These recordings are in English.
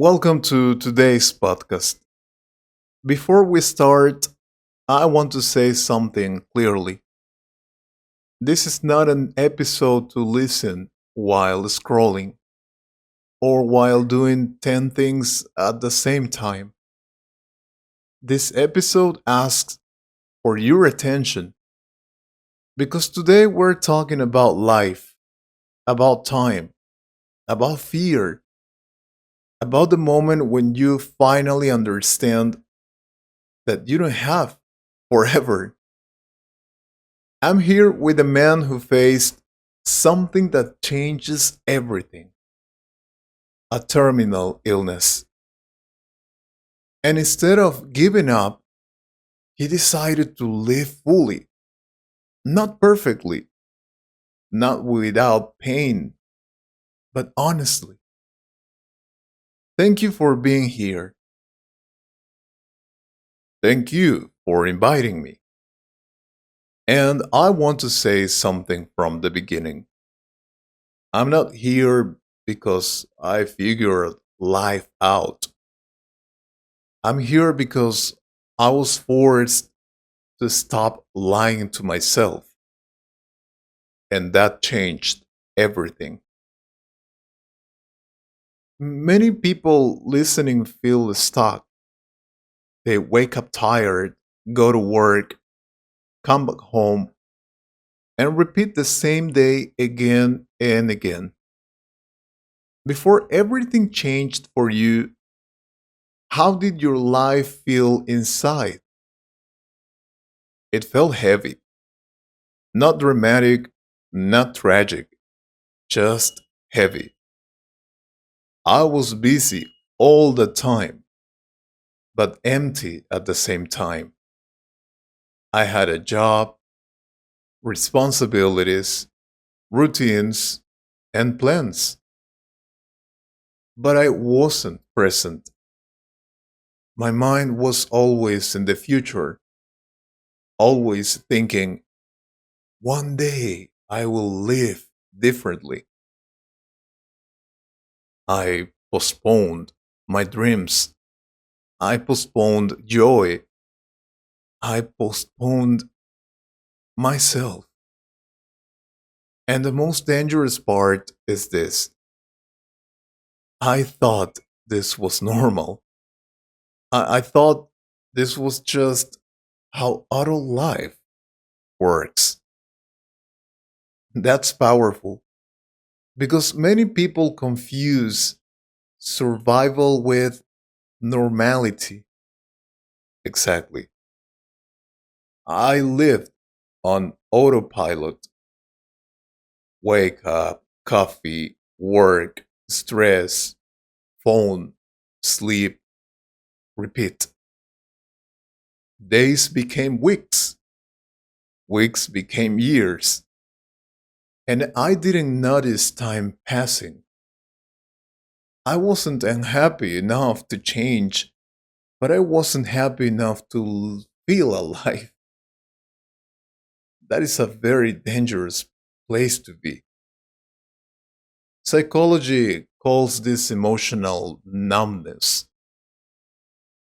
Welcome to today's podcast. Before we start, I want to say something clearly. This is not an episode to listen while scrolling or while doing 10 things at the same time. This episode asks for your attention because today we're talking about life, about time, about fear, about the moment when you finally understand that you don't have forever. I'm here with a man who faced something that changes everything, a terminal illness. And instead of giving up, he decided to live fully, not perfectly, not without pain, but honestly. Thank you for being here. Thank you for inviting me. And I want to say something from the beginning. I'm not here because I figured life out. I'm here because I was forced to stop lying to myself, and that changed everything. Many people listening feel stuck. They wake up tired, go to work, come back home, and repeat the same day again and again. Before everything changed for you, how did your life feel inside? It felt heavy, not dramatic, not tragic, just heavy. I was busy all the time, but empty at the same time. I had a job, responsibilities, routines, and plans, but I wasn't present. My mind was always in the future, always thinking, one day I will live differently. I postponed my dreams. I postponed joy. I postponed myself. And the most dangerous part is this: I thought this was normal. I thought this was just how adult life works. That's powerful because many people confuse survival with normality. Exactly. I lived on autopilot: wake up, coffee, work, stress, phone, sleep, repeat. Days became weeks, weeks became years, and I didn't notice time passing. I wasn't unhappy enough to change, but I wasn't happy enough to feel alive. That is a very dangerous place to be. Psychology calls this emotional numbness,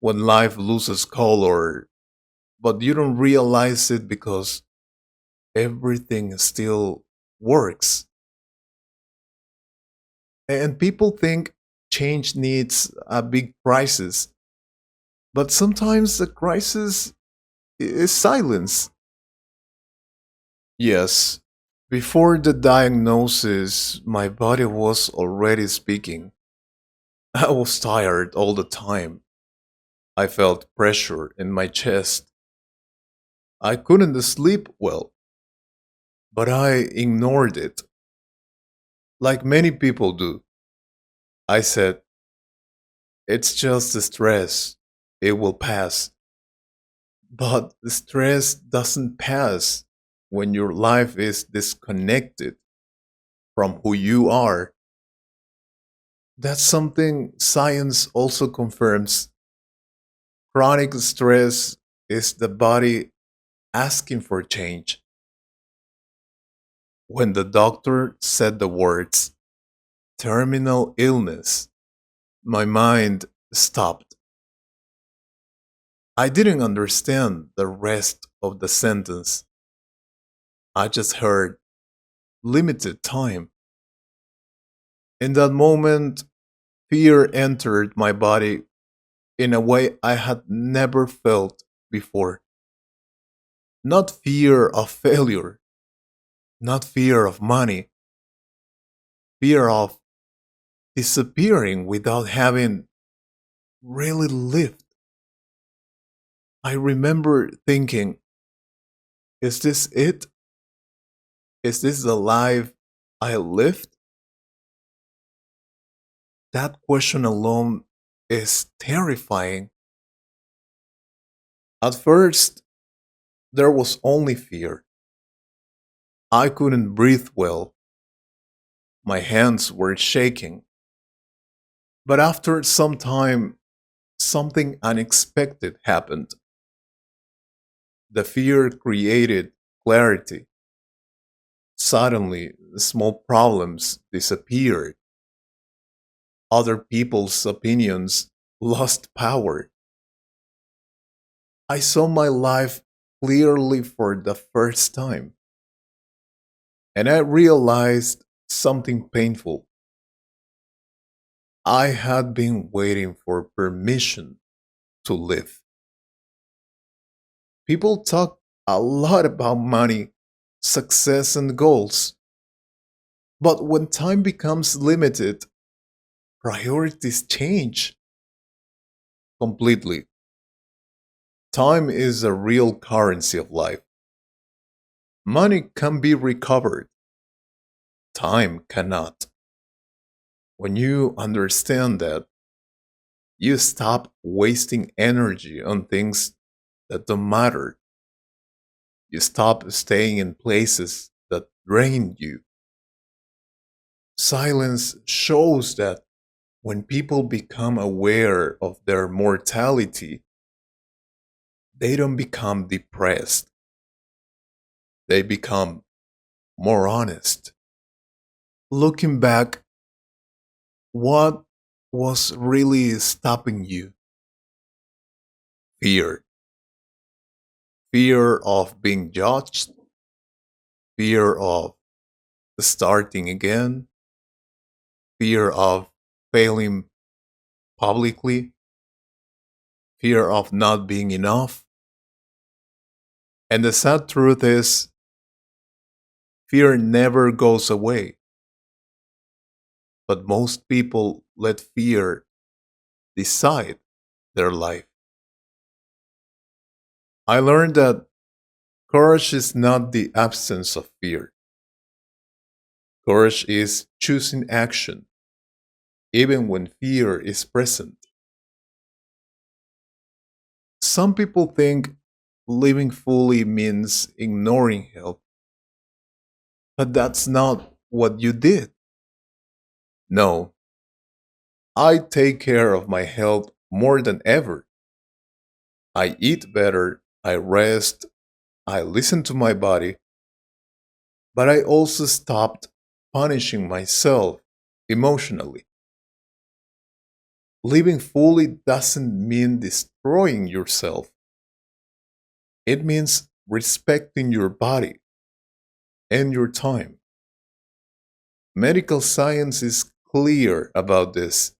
when life loses color, but you don't realize it because everything still works. And people think change needs a big crisis, but sometimes the crisis is silence. Yes, before the diagnosis, my body was already speaking. I was tired all the time. I felt pressure in my chest. I couldn't sleep well, but I ignored it, like many people do. I said, it's just the stress. It will pass. But the stress doesn't pass when your life is disconnected from who you are. That's something science also confirms. Chronic stress is the body asking for change. When the doctor said the words terminal illness, My mind stopped. I didn't understand the rest of the sentence. I just heard limited time. In that moment, fear entered my body in a way I had never felt before. Not fear of failure, not fear of money, fear of disappearing without having really lived. I remember thinking, is this it? Is this the life I lived? That question alone is terrifying. At first, there was only fear. I couldn't breathe well. My hands were shaking. But after some time, something unexpected happened. The fear created clarity. Suddenly, small problems disappeared. Other people's opinions lost power. I saw my life clearly for the first time. And I realized something painful. I had been waiting for permission to live. People talk a lot about money, success, and goals. But when time becomes limited, priorities change completely. Time is a real currency of life. Money can be recovered, time cannot. When you understand that, you stop wasting energy on things that don't matter. You stop staying in places that drain you. Silence shows that when people become aware of their mortality, they don't become depressed, they become more honest. Looking back, what was really stopping you? Fear. Fear of being judged, fear of starting again, fear of failing publicly, fear of not being enough. And the sad truth is, fear never goes away, but most people let fear decide their life. I learned that courage is not the absence of fear. Courage is choosing action, even when fear is present. Some people think living fully means ignoring help, but that's not what you did. No, I take care of my health more than ever. I eat better, I rest, I listen to my body, but I also stopped punishing myself emotionally. Living fully doesn't mean destroying yourself, it means respecting your body and your time. Medical science is clear about this.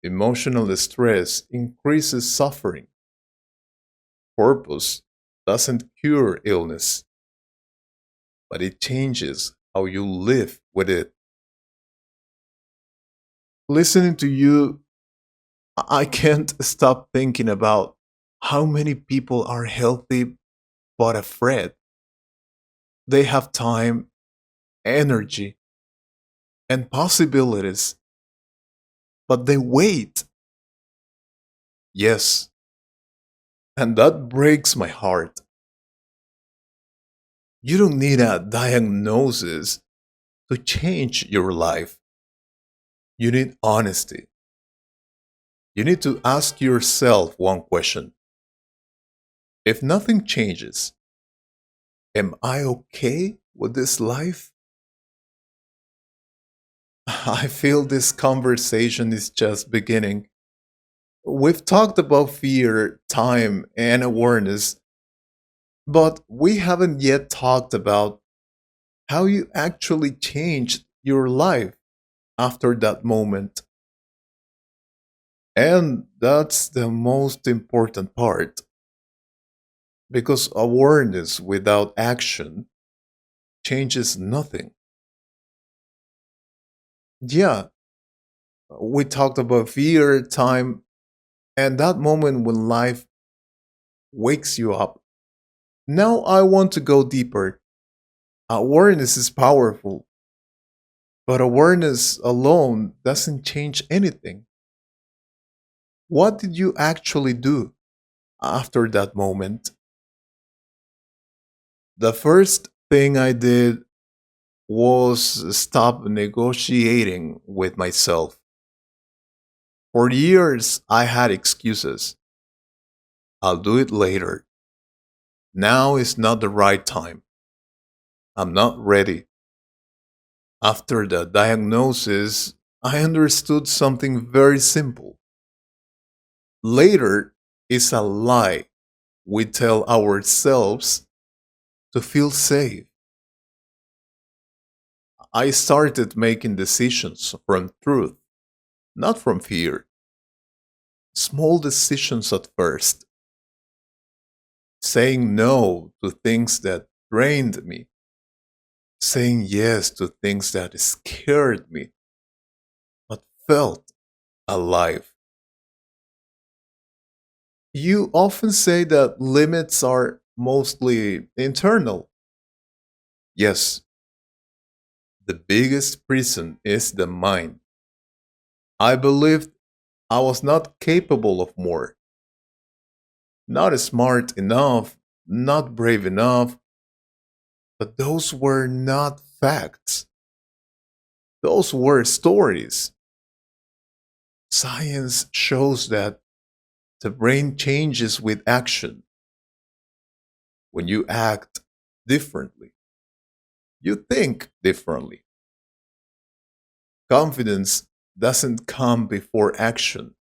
Emotional stress increases suffering. Purpose doesn't cure illness, but it changes how you live with it. Listening to you, I can't stop thinking about how many people are healthy but afraid. They have time, energy, and possibilities, but they wait. Yes, and that breaks my heart. You don't need a diagnosis to change your life. You need honesty. You need to ask yourself one question. If nothing changes, am I okay with this life? I feel this conversation is just beginning. We've talked about fear, time, and awareness, but we haven't yet talked about how you actually changed your life after that moment. And that's the most important part because awareness without action changes nothing. Yeah, we talked about fear, time, and that moment when life wakes you up. Now I want to go deeper. Awareness is powerful, but awareness alone doesn't change anything. What did you actually do after that moment? The first thing I did was stop negotiating with myself. For years, I had excuses. I'll do it later. Now is not the right time. I'm not ready. After the diagnosis, I understood something very simple. Later is a lie we tell ourselves to feel safe. I started making decisions from truth, not from fear. Small decisions at first, saying no to things that drained me, saying yes to things that scared me but felt alive. You often say that limits are mostly internal. Yes, the biggest prison is the mind. I believed I was not capable of more, not smart enough, not brave enough, but those were not facts. Those were stories. Science shows that the brain changes with action. When you act differently, you think differently. Confidence doesn't come before action,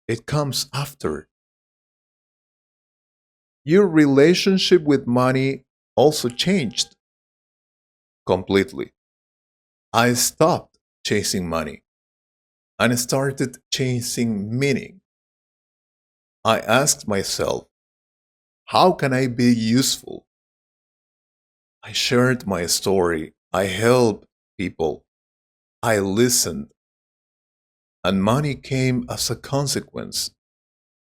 it comes after. Your relationship with money also changed completely. I stopped chasing money and started chasing meaning. I asked myself, how can I be useful? I shared my story. I helped people. I listened. And money came as a consequence,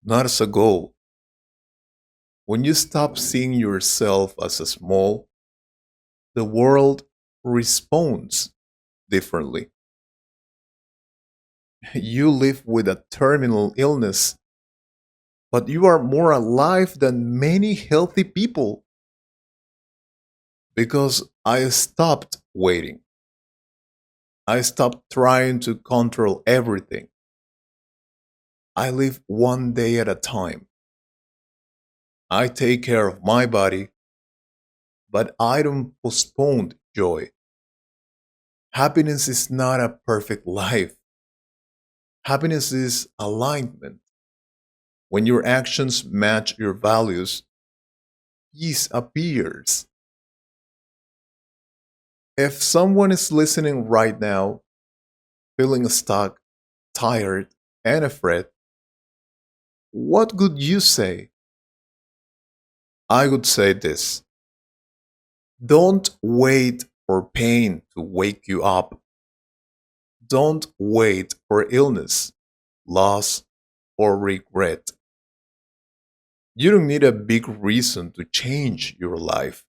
not as a goal. When you stop seeing yourself as a small, the world responds differently. You live with a terminal illness, but you are more alive than many healthy people because I stopped waiting. I stopped trying to control everything. I live one day at a time. I take care of my body, but I don't postpone joy. Happiness is not a perfect life. Happiness is alignment. When your actions match your values, peace appears. If someone is listening right now, feeling stuck, tired, and afraid, what would you say? I would say this: don't wait for pain to wake you up. Don't wait for illness, loss, or regret. You don't need a big reason to change your life.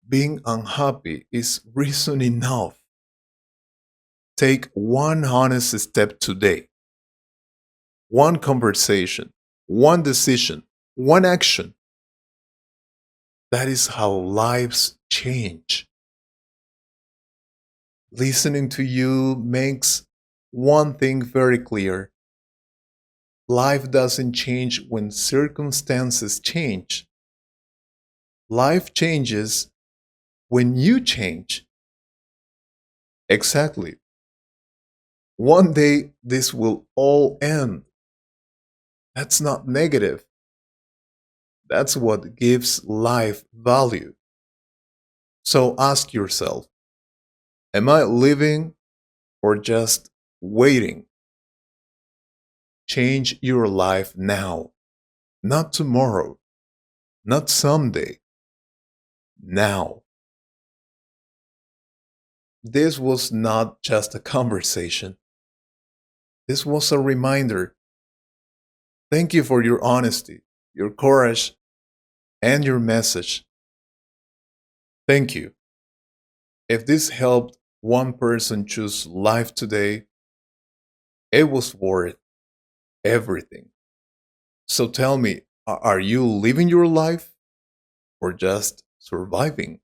Being unhappy is reason enough. Take one honest step today, one conversation, one decision, one action. That is how lives change. Listening to you makes one thing very clear: life doesn't change when circumstances change. Life changes when you change. Exactly. One day this will all end. That's not negative. That's what gives life value. So ask yourself, am I living or just waiting? Change your life now, not tomorrow, not someday, now. This was not just a conversation, this was a reminder. Thank you for your honesty, your courage, and your message. Thank you. If this helped one person choose life today, it was worth everything. So tell me, are you living your life or just surviving?